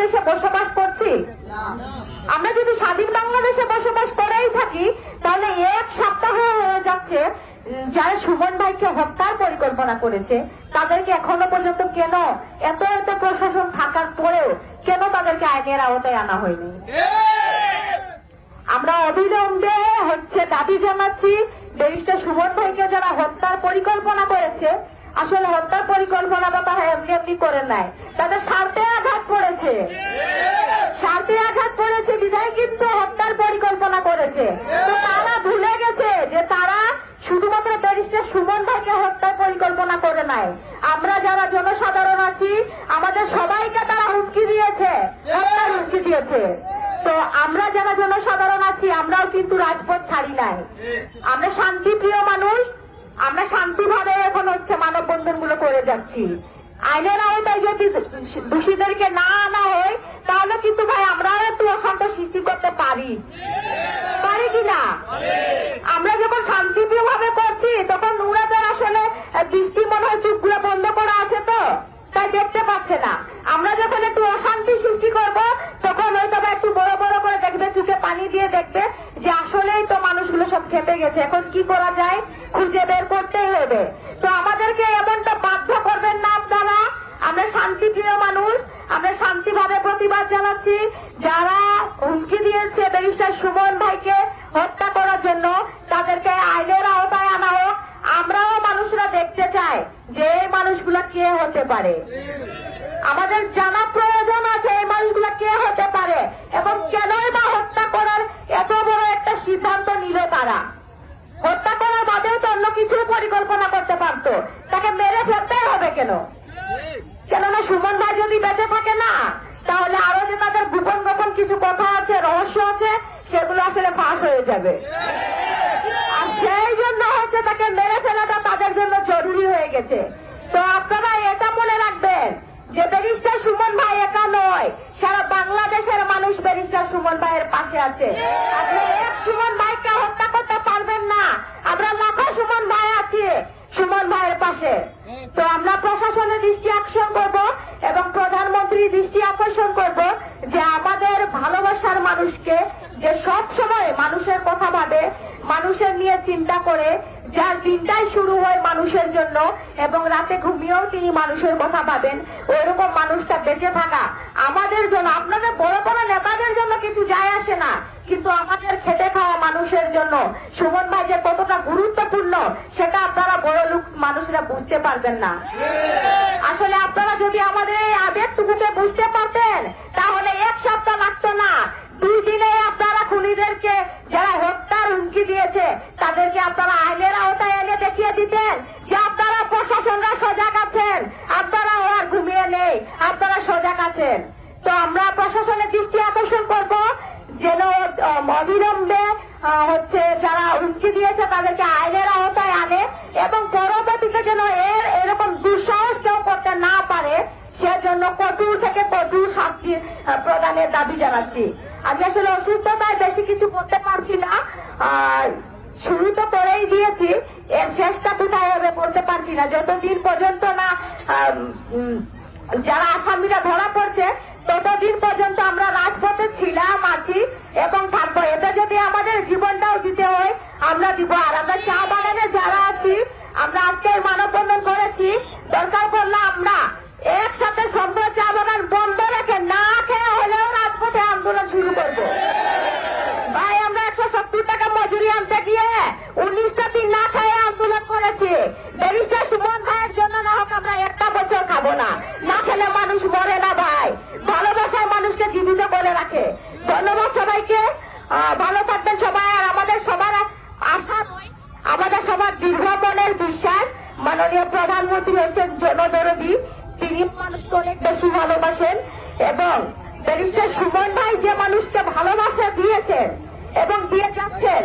বাংলাদেশে বসবাস করছি? আমরা যদি স্বাধীন বাংলাদেশে বসবাস করেই থাকি তাহলে এক সপ্তাহ হয়ে যাচ্ছে যারা সুমন ভাইকে হত্যার পরিকল্পনা করেছে তাদেরকে এখনো পর্যন্ত কেন এত এত প্রশাসন থাকার পরেও কেন তাদেরকে আইনের আওতায় আনা হয়নি? আমরা অবিলম্বে দাবি জানাচ্ছি ব্যারিস্টার সুমন ভাইকে যারা হত্যার পরিকল্পনা করেছে, আসলে হত্যার পরিকল্পনাটা তারা এমনি এমনি করে নাই, তাদের স্বার্থে আঘাত পড়েছে, স্বার্থে আঘাত পড়েছে বিধায় কিন্তু হত্যার পরিকল্পনা করেছে। তো তারা ভুলে গেছে যে তারা শুধুমাত্র ব্যারিস্টার সুমন ভাইকে হত্যার পরিকল্পনা করে নাই, আমরা যারা জনসাধারণ আছি আমাদের সবাইকে তারা হুমকি দিয়েছে, হত্যার হুমকি দিয়েছে। তো আমরা যারা জনসাধারণ আছি আমরাও কিন্তু রাজপথ ছাড়ি নাই, আমরা শান্তিপ্রিয় মানুষ, আমরা শান্তিভাবে এখন মানববন্ধন গুলো করে যাচ্ছি। আইনের আওতায় যদি দোষীদেরকে না আনা হয় তাহলে কিন্তু ভাই আমরা একটু অশান্তি সৃষ্টি করতে পারি কিনা? আমরা যখন শান্তিপ্রিয় ভাবে করছি তখন ওনাদের আসলে দৃষ্টি মনে হয় চোখগুলো বন্ধ করা আছে, তো তাই দেখতে পাচ্ছে না। আমরা যখন একটু অশান্তি সৃষ্টি করব তখন হয়তো একটু বড় বড় করে দেখবে, চোখে পানি দিয়ে দেখবে যে আসলেই তো মানুষগুলো সব খেপে গেছে, এখন কি করা যায় খুঁজে বের করতেই হবে। তো আমাদেরকে এমনটা বাধ্য করবেন না আপনারা, আমরা শান্তিপ্রিয় মানুষ, আমরা শান্তিভাবে প্রতিবাদ জানাচ্ছি। যারা হুমকি দিয়েছে ব্যারিস্টার সুমন ভাইকে হত্যা করার জন্য তাদেরকে আইনের আওতায় আনা হোক। আমরাও মানুষরা দেখতে চাই যে এই মানুষগুলা কে হতে পারে, আমাদের জানা প্রয়োজন আছে এই মানুষগুলা কে হতে পারে এবং কেনই বা হত্যা করার এত বড় একটা সিদ্ধান্ত নিল তারা। হত্যা করার বাদেও তো অন্য কিছু পরিকল্পনা করতে পারতো, তাকে মেরে ফেলতেই হবে কেন? কেননা সুমন ভাই যদি বেঁচে থাকে না তাহলে আরো যে তাদের গোপন গোপন কিছু কথা আছে, রহস্য আছে, সেগুলো আসলে ফাঁস হয়ে যাবে। আর সেই জন্য তাকে মেরে ফেলাটা তাদের জন্য জরুরি হয়ে গেছে। তো আপনারা এটা মনে রাখবেন যে ব্যারিস্টার সুমন ভাই একা নয়, সারা বাংলাদেশের মানুষ ব্যারিস্টার সুমন ভাইয়ের পাশে আছে। আপনি এক সুমন ভাইকে হত্যা করতে পারবেন না, আমরা লাখো সুমন ভাই আছি সুমন ভাইয়ের পাশে। তো আমরা প্রশাসনের দৃষ্টি আকর্ষণ করব এবং প্রধানমন্ত্রীর দৃষ্টি আকর্ষণ করব যে আমাদের ভালোবাসার মানুষকে, যে সব সময় মানুষের কথা ভাবে, মানুষের নিয়ে চিন্তা করে, যার দিনটাই শুরু হয় মানুষের জন্য এবং রাতে ঘুমিয়েও তিনি মানুষের কথা ভাবেন, ওইরকম মানুষটা বেঁচে থাকা আমাদের জন্য, আপনাদের বড় বড় নেতাদের জন্য কিছু যায় আসে না, কিন্তু আমাদের খেটে খাওয়া মানুষের জন্য সুমন ভাই যে কতটা গুরুত্বপূর্ণ সেটা আপনারা বড় লোক মানুষরা বুঝতে পারবেন না। আসলে আপনারা যদি আমাদের এই আবেগটুকুকে বুঝতে পারতেন তাহলে এক সপ্তাহ লাগতো না, 2 দিনে আপনারা খুনিদেরকে যারা হত্যার হুমকি দিয়েছে তাদেরকে আপনারা আইনের আওতায় এনে দেখিয়ে দিতেন যে আপনারা প্রশাসনরা সজাগ আছেন, আপনারা আর ঘুমিয়ে নেই, আপনারা সজাগ আছেন। তো আমরা প্রশাসনের দৃষ্টি আকর্ষণ করব যেন অবিলম্বে যারা হুমকি দিয়েছে তাদেরকে আইনের আওতায় আনে এবং পরবর্তীতে যেন এরকম দুঃসাহস কেউ করতে না পারে সেজন্য কঠোর থেকে কঠোর শাস্তি প্রদানের দাবি জানাচ্ছি। আমি আসলে অসুস্থতায় বেশি কিছু করতে পারছি না, শুরু তো করেই দিয়েছি, এর শেষটা কোথায় হবে বলতে পারছি না। যতদিন পর্যন্ত না যারা আসামিরা ধরা পড়ছে ততদিন পর্যন্ত আমরা রাজপথে ছিলাম, আছি এবং থাকবো। এতে যদি আমাদের জীবনটাও দিতে হয় আমরা দিব। আর আমরা চা বাগানে যারা আছি, আমরা আজকে মানববন্ধন করেছি, দরকার পড়লে আমরা একসাথে সম্পূর্ণ চা বাগান বন্ধ রেখে না খেয়ে হলেও রাজপথে আন্দোলন শুরু করবো। ভাই আমরা 170 টাকা মজুরি আনতে গিয়ে 19টা দিন না খেয়ে আন্দোলন করেছি। ব্যারিস্টার সুমন ভাইয়ের জন্য না হোক আমরা একটা বছর খাবো না, না খেলে মানুষ মরে না ভাই, ভালোবাসার মানুষকে জীবিত করে রাখে। ধন্যবাদ সবাইকে, ভালো থাকবেন সবাই। আর আমাদের সবার আশা, আমাদের সবার দীর্ঘ মনের বিশ্বাস মাননীয় প্রধানমন্ত্রী হচ্ছেন জনদরদী, তিনি মানুষকে অনেক বেশি ভালোবাসেন এবং ব্যারিস্টার সুমন ভাই যে মানুষকে ভালোবাসা দিয়েছেন এবং দিয়ে যাচ্ছেন